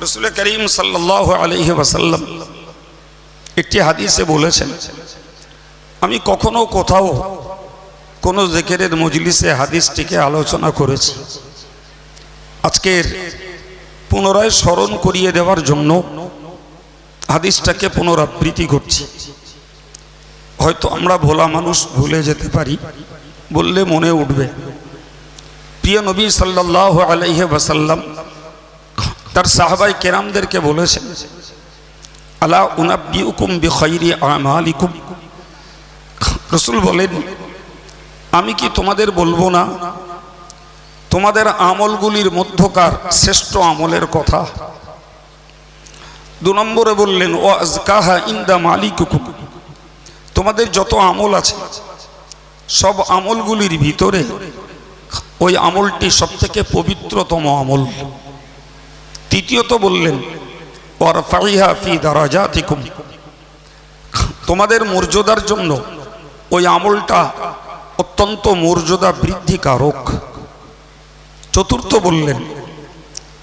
রাসূল করিম সাল্লাল্লাহু আলাইহি ওয়াসাল্লাম একটি হাদিসে বলেছেন, আমি কখনো কোথাও কোনো জিকিরের মজলিসে হাদিসটিকে আলোচনা করেছি। আজকের পুনরায় স্মরণ করিয়ে দেওয়ার জন্য হাদিসটাকে পুনরাবৃত্তি করছি। হয়তো আমরা ভোলা মানুষ, ভুলে যেতে পারি, বললে মনে উঠবে। প্রিয় নবী সাল্লাল্লাহু আলাইহি ওয়াসাল্লাম তার সাহাবায়ে কেরামদেরকে বলেছেন, আলা উনাব্বিউকুম বিখাইরি আমালিকুম। রাসূল বলেন, আমি কি তোমাদের বলবো না তোমাদের আমলগুলির মধ্যকার শ্রেষ্ঠ আমলের কথা? 2 নম্বরে বললেন, ওয়া আযকাহা ইনদা মালিকুকুম। তোমাদের যত আমল আছে সব আমলগুলির ভিতরে ওই আমলটি সবথেকে পবিত্রতম আমল। তৃতীয়ত বললেন, ওয়ারফাইহা ফি দারাজাতিকুম। তোমাদের মর্যাদার জন্য ওই আমলটা অত্যন্ত মর্যাদা বৃদ্ধিকারক। চতুর্থ বললেন,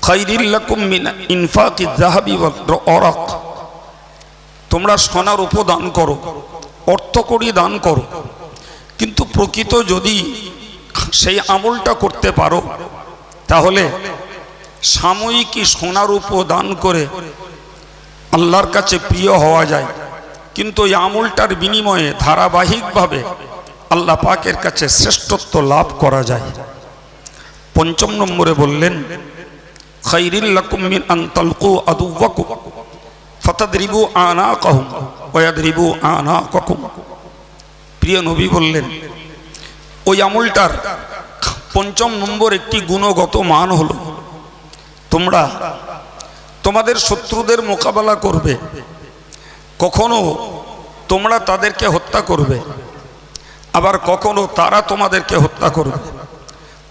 খাইরিল লাকুম মিন ইনফাকিয যাহাবি ওয়াল ওরাক। তোমরা সোনার উপর দান করো, অর্থকড়ি দান করো, কিন্তু প্রকৃত যদি সেই আমলটা করতে পারো তাহলে সাময়িক সোনার উপর দান করে আল্লাহর কাছে প্রিয় হওয়া যায়, কিন্তু এই আমলটার বিনিময়ে ধারাবাহিকভাবে আল্লাহ পাকের কাছে শ্রেষ্ঠত্ব লাভ করা যায়। 5 নম্বরে বললেন, খাইরিল লাকুম মিন আন তালকু আদুওয়াকুম ফাতাদরিবু আনাকাহুম ওয়া ইয়াদরিবু আনাকাকুম। প্রিয় নবী বললেন, ওই আমলটার 5 নম্বর একটি গুণগত মান হলো, তোমরা তোমাদের শত্রুদের মোকাবেলা করবে, কখনো তোমরা তাদেরকে হত্যা করবে, আবার কখনো তারা তোমাদেরকে হত্যা করবে,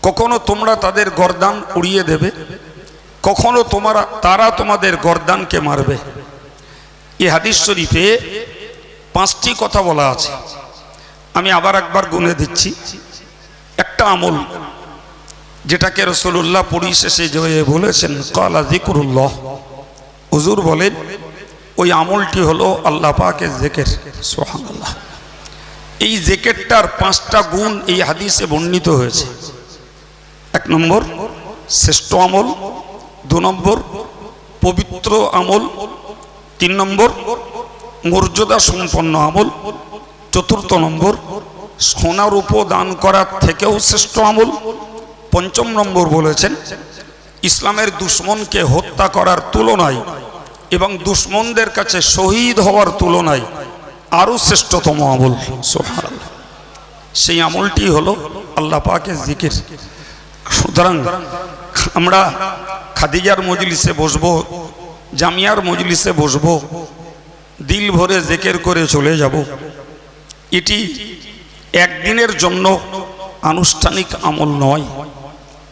কখনো তোমরা তাদের গর্দান উড়িয়ে দেবে, কখনো তারা তোমাদের গর্দানকে মারবে। এই হাদিস শরীফে 5টি কথা বলা আছে। আমি আবার একবার গুনে দিচ্ছি। একটা আমল যেটাকে রাসূলুল্লাহ পরিশেষে যে বলেছেন, কালা যিকরুল্লাহ। হুজুর বলেন, ওই আমলটি হলো আল্লাহ পাকের জিকির। সুবহানাল্লাহ। এই জিকিরটার 5টা গুণ এই হাদিসে বর্ণিত হয়েছে। 1 নম্বর শ্রেষ্ঠ আমল, 2 নম্বর পবিত্র আমল, 3 নম্বর মর্যাদা সম্পন্ন আমল, 4র্থ নম্বর সোনার উপর দান করার থেকেও শ্রেষ্ঠ আমল, 5ম নম্বর বলেছেন ইসলামের দুশমনকে হত্যা করার তুলনায় এবং দুশমনদের কাছে শহীদ হওয়ার তুলনায় আরও শ্রেষ্ঠতম আমল। সুবহানাল্লাহ। সেই আমলটি হলো আল্লাহ পাকের জিকির। সুতরাং আমরা খাদিজার মজলিসে বসবো, জামিয়ার মজলিসে বসবো, দিল ভরে জিকির করে চলে যাব, এটি একদিনের জন্য আনুষ্ঠানিক আমল নয়,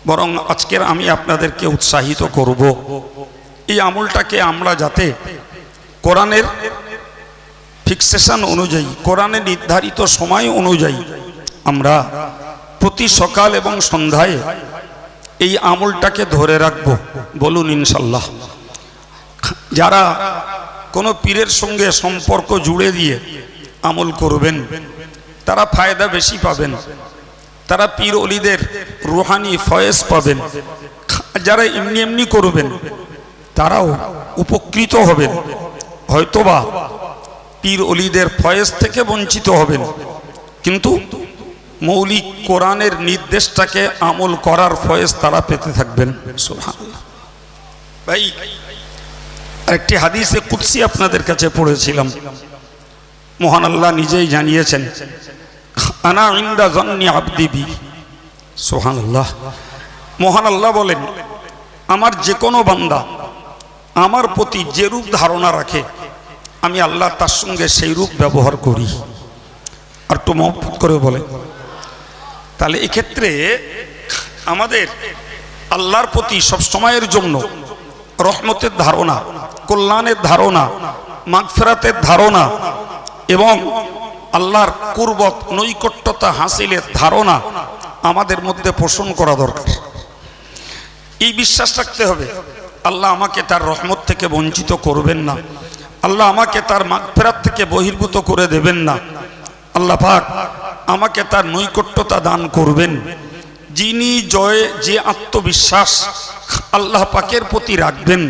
বরং আজকের আমি আপনাদেরকে উৎসাহিত করব এই আমলটাকে আমরা যাতে কোরআনের ফিক্সেশন অনুযায়ী, কোরআনের নির্ধারিত সময় অনুযায়ী আমরা প্রতি সকাল এবং সন্ধ্যায় এই আমলটাকে ধরে রাখব। বলুন ইনশাল্লাহ। যারা কোনো পীরের সঙ্গে সম্পর্ক জুড়ে দিয়ে আমল করবেন তারা ফায়দা বেশি পাবেন, তারা পীর অলিদের রুহানি ফয়েজ পাবেন। যারা এমনি এমনি করবেন তারাও উপকৃত হবেন, হয়তোবা পীর অলিদের ফয়েজ থেকে বঞ্চিত হবেন, কিন্তু মৌলিক কোরআনের নির্দেশটাকে আমল করার ফয়েজ তারা পেতে থাকবেন। সুবহানাল্লাহ। ভাই, আরেকটি হাদিসে কুদসি আপনাদের কাছে পড়েছিলাম। মহান আল্লাহ নিজেই জানিয়েছেন, আনা ইনদা যান্নি আবদি বি। সুবহানাল্লাহ। মহান আল্লাহ বলেন, আমার যে কোনো বান্দা আমার প্রতি যে রূপ ধারণা রাখে আমি আল্লাহ তার সঙ্গে সেই রূপ ব্যবহার করি। আর একটু মহব্বত করে বলে। তাহলে এক্ষেত্রে আমাদের আল্লাহর প্রতি সব সময়ের জন্য রহমতের ধারণা, কল্যাণের ধারণা, মাগফিরাতের ধারণা এবং আল্লাহর কুরবত নৈকট্যতা হাসিলের ধারণা আমাদের মধ্যে পোষণ করা দরকার। এই বিশ্বাস রাখতে হবে আল্লাহ আমাকে তার রহমত থেকে বঞ্চিত করবেন না, আল্লাহ আমাকে তার মাগফিরাত থেকে বহির্ভূত করে দেবেন না। আল্লাহ পাক আমাকে তার নৈকট্যতা দান করবেন। যিনি যে আত্মবিশ্বাস আল্লাহ পাকের প্রতি রাখবেন,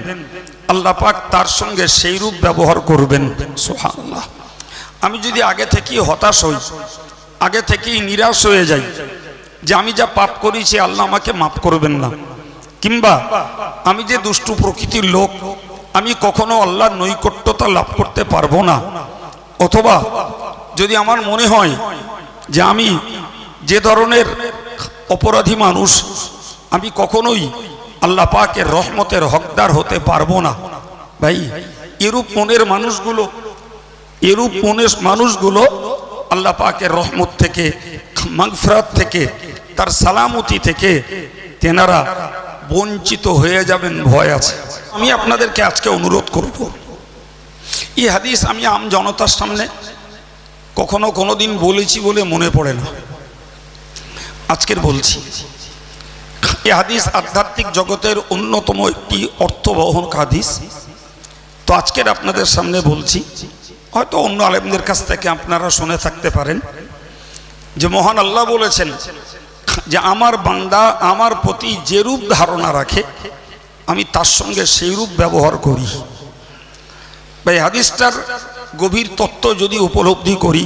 আল্লাহ পাক তার সঙ্গে সেই রূপ ব্যবহার করবেন। সুবহানাল্লাহ। আমি যদি আগে থেকেই হতাশ হই, আগে থেকেই নিরাশ হয়ে যাই যে আমি যা পাপ করেছি আল্লাহ আমাকে মাফ করবেন না, কিংবা আমি যে দুষ্টু প্রকৃতির লোক, আমি কখনো আল্লাহর নৈকট্যতা লাভ করতে পারবো না, অথবা যদি আমার মনে হয় যে আমি যে ধরনের অপরাধী মানুষ, আমি কখনোই আল্লাহ পাকের রহমতের হকদার হতে পারবো না, ভাই এরূপ মনের মানুষগুলো আল্লাহ পাকের রহমত থেকে, মাগফিরাত থেকে, তার সালামতি থেকে তেনারা বঞ্চিত হয়ে যাবেন, ভয় আছে। আমি আপনাদেরকে আজকে অনুরোধ করব, এই হাদিস আমি আম জনতার সামনে কখনো কোনোদিন বলেছি বলে মনে পড়ে না, আজকের বলছি। এই হাদিস আধ্যাত্মিক জগতের অন্যতম একটি অর্থবহ হাদিস। তো আজকের আপনাদের সামনে বলছি, হয়তো অন্য আলেমদের কাছ থেকে আপনারা শুনে থাকতে পারেন যে মহান আল্লাহ বলেছেন যে আমার বান্দা আমার প্রতি যে রূপ ধারণা রাখে আমি তার সঙ্গে সেই রূপ ব্যবহার করি। ভাই হাদিসটার গভীর তত্ত্ব যদি উপলব্ধি করি,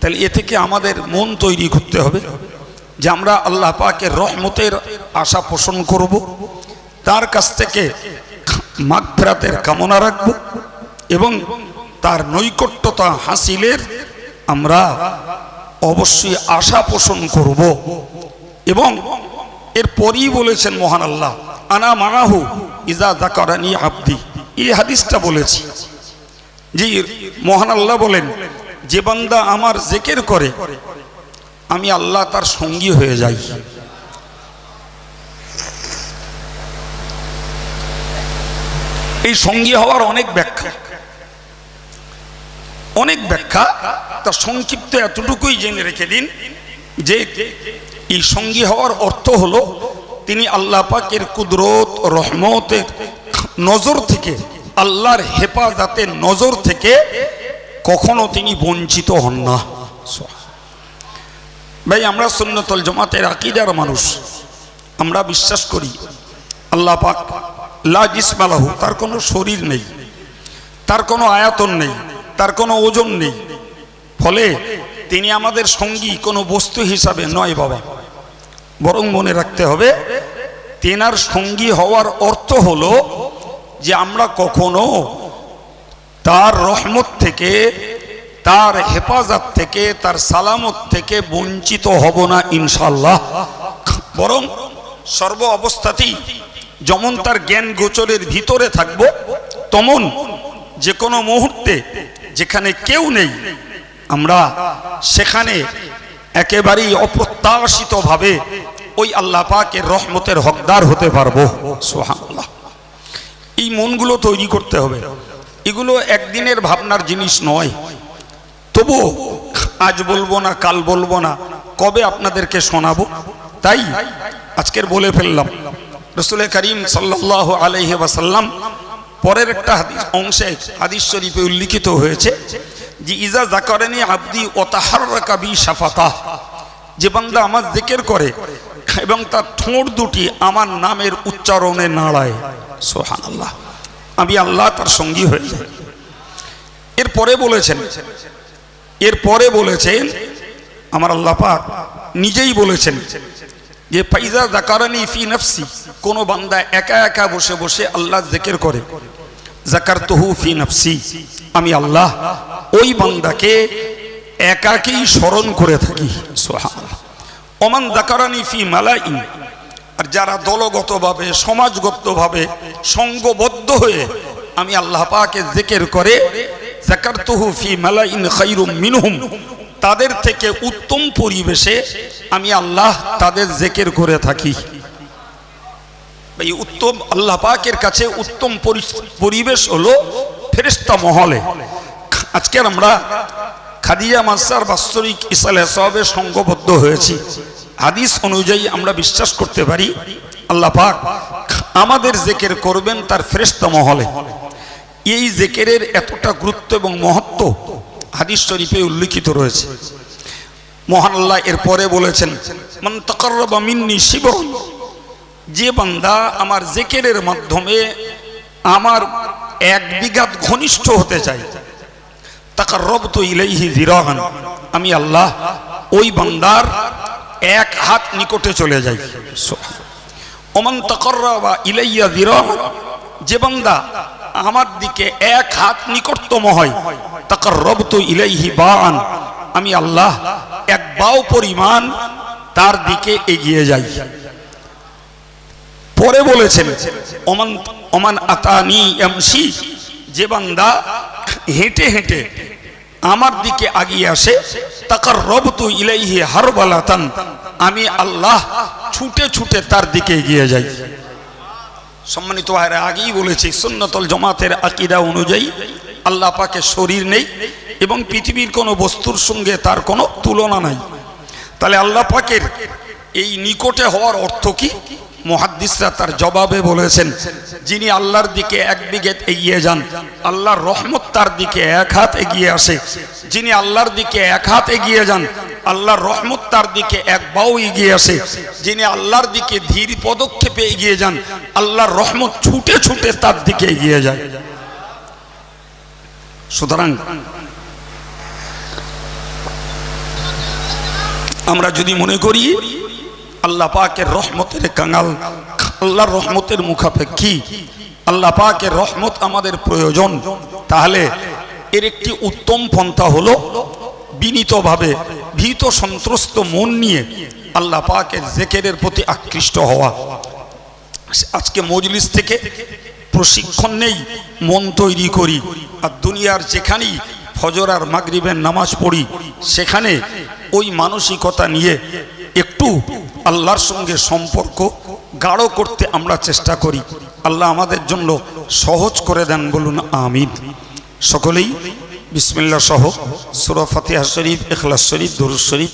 তাহলে এ থেকে আমাদের মন তৈরি করতে হবে যে আমরা আল্লাহ পাকের রহমতের আশা পোষণ করব, তার কাছ থেকে মাগফিরাতের কামনা রাখব এবং তার নৈকট্যতা হাসিলের আমরা অবশ্যই আশা পোষণ করব। এবং এরপরই বলেছেন মহান আল্লাহ, আনা মানাহু ইজা যাকারানি আবদি। এই হাদিসটা বলেছি যে মহান আল্লাহ বলেন, যে বান্দা আমার জিকির করে আমি আল্লাহ তার সঙ্গী হয়ে যাই। এই সঙ্গী হওয়ার অনেক ব্যাখ্যা, তার সংক্ষিপ্ত এতটুকুই জেনে রেখে দিন যে এই সঙ্গী হওয়ার অর্থ হলো তিনি আল্লাহ পাকের কুদরত রহমতের নজর থেকে, আল্লাহর হেফাজতের নজর থেকে কখনো তিনি বঞ্চিত হন না। ভাই আমরা সুন্নতুল জামাতের আকীদার মানুষ, আমরা বিশ্বাস করি আল্লাহ পাক লা জিসমা লাহু, তার কোনো শরীর নেই, তার কোনো আয়তন নেই, তার কোনো ওজন নেই, ফলে তিনি আমাদের সঙ্গী কোনো বস্তু হিসাবে নয় বাবা, বরং মনে রাখতে হবে তেনার সঙ্গী হওয়ার অর্থ হলো যে আমরা কখনো তার রহমত থেকে, তার হেফাজত থেকে, তার সালামত থেকে বঞ্চিত হব না ইনশাআল্লাহ, বরং সর্ব অবস্থাতেই যেমন তার জ্ঞান গোচরের ভিতরে থাকবো, তেমন যে কোনো মুহূর্তে যেখানে কেউ নেই আমরা সেখানে একেবারেই অপ্রত্যাশিতভাবে ওই আল্লাহ পাকের রহমতের হকদার হতে পারবো। সুবহানাল্লাহ। এই মনগুলো তৈরি করতে হবে, এগুলো একদিনের ভাবনার জিনিস নয়। তবু আজ বলবো না, কাল বলবো না, কবে আপনাদেরকে শোনাবো, তাই আজকের বলে ফেললাম। রাসূল করিম সাল্লাল্লাহু আলাইহি ওয়াসাল্লাম পরের একটা অংশে হাদিস শরীফে উল্লিখিত হয়েছে যে ইজা যাকারানি আবদি ওয়া তাহাররাকা বি শাফাতাহ, যে বান্দা আমার জিকির করে এবং তার ঠোঁট দুটি আমার নামের উচ্চারণে নাড়ায়, সুবহানাল্লাহ, আমি আল্লাহ তার সঙ্গী হয়ে যাই। এরপরে বলেছেন আমার আল্লাহ পাক নিজেই বলেছেন যে ফাইজা যাকারানি ফি নফসি, কোন বান্দা একা একা বসে বসে আল্লাহ জিকির করে, যাকারতুহু ফি নফসি, আমি আল্লাহ ওই বান্দাকে একাকেই স্মরণ করে থাকি। সুবহানাল্লাহ। ওমান যাকারানি ফি মালাইন, আর যারা দলগতভাবে সমাজগতভাবে সঙ্গবদ্ধ হয়ে আমি আল্লাহ পাকের জিকির করে, যাকারতুহু ফি মালাইন খায়রুম মিনহুম, তাদের থেকে উত্তম পরিবেশে আমি আল্লাহ তাদের জিকির করে থাকি। এই উত্তম আল্লাহ পাকের কাছে উত্তম পরিবেশ হলো ফেরেশতা মহলে। আজকে আমরা খাদিজা মাসার বাৎসরিক ইসালে সবে সঙ্গবদ্ধ হয়েছি। হাদিস অনুযায়ী আমরা বিশ্বাস করতে পারি আল্লাহ পাক আমাদের জিকির করবেন তার ফেরেশতা মহলে। এই জিকিরের এতটা গুরুত্ব এবং মহত্ব হাদিস শরীফে উল্লেখিত রয়েছে। মহান আল্লাহ এরপরে বলেছেন, মান তাকাররাবা মিন্নি শিবরুন, যে বান্দা আমার জিকিরের মাধ্যমে আমার 1 বিঘাত ঘনিষ্ঠ হতে চায়, তাকাররাবতু ইলাইহি যিরাআন, আমি আল্লাহ ওই বান্দার 1 হাত নিকটে চলে যাই। ওমান তাকাররাবা ইলাইয়া যিরাআন, যে বান্দা আমার দিকে 1 হাত নিকটতম হয়, তাকাররাবতু ইলাইহি বাআন, আমি আল্লাহ 1 বাও পরিমাণ তার দিকে এগিয়ে যাই। পরে বলেছেন, ওমান আতানি ইয়ামশি, যে বান্দা হেঁটে হেঁটে আমার দিকে আগিয়ে আসে, তাকাররাবতু ইলাইহি হারবালাতান, আমি আল্লাহ ছুটে ছুটে তার দিকে এগিয়ে যাই। সম্মানিত ভাইরা, আগেই বলেছি সুন্নাতুল জামাতের আকীদা অনুযায়ী আল্লাহ পাকের শরীর নেই এবং পৃথিবীর কোনো বস্তুর সঙ্গে তার কোনো তুলনা নাই। তাহলে আল্লাহ পাকের এই নিকটে হওয়ার অর্থ কি? মুহাদ্দিসরা তার জবাবে বলেছেন, যিনি আল্লাহর দিকে 1 বিঘত এগিয়ে যান, আল্লাহর রহমত তার দিকে 1 হাত এগিয়ে আসে। যিনি আল্লাহর দিকে 1 হাত এগিয়ে যান, আল্লাহর রহমত তার দিকে 1 বাও এগিয়ে আসে। যিনি আল্লাহর দিকে ধীর পদক্ষেপে এগিয়ে যান, আল্লাহর রহমত ছুটে ছুটে তার দিকে এগিয়ে যায়। সুতরাং আমরা যদি মনে করি আল্লাহ পাকের রহমতের কাঙাল, আল্লাহর রহমতের মুখাপেক্ষী, আল্লাহ পাকের রহমত আমাদের প্রয়োজন, তাহলে এর একটি উত্তম পন্থা হলো বিনীতভাবে ভীত সন্ত্রস্ত মন নিয়ে আল্লাহ পাকের জিকিরের প্রতি আকৃষ্ট হওয়া। আজকে মজলিস থেকে প্রশিক্ষণ নেই, মন তৈরি করি, আর দুনিয়ার যেখানেই ফজর আর মাগরিবের নামাজ পড়ি সেখানে ওই মানসিকতা নিয়ে একটু আল্লাহর সঙ্গে সম্পর্ক গাঢ় করতে আমরা চেষ্টা করি। আল্লাহ আমাদের জন্য সহজ করে দেন, বলুন আমিন। সকলেই বিসমিল্লাহ সহ সূরা ফাতিহা শরীফ, ইখলাস শরীফ, দুরূদ শরীফ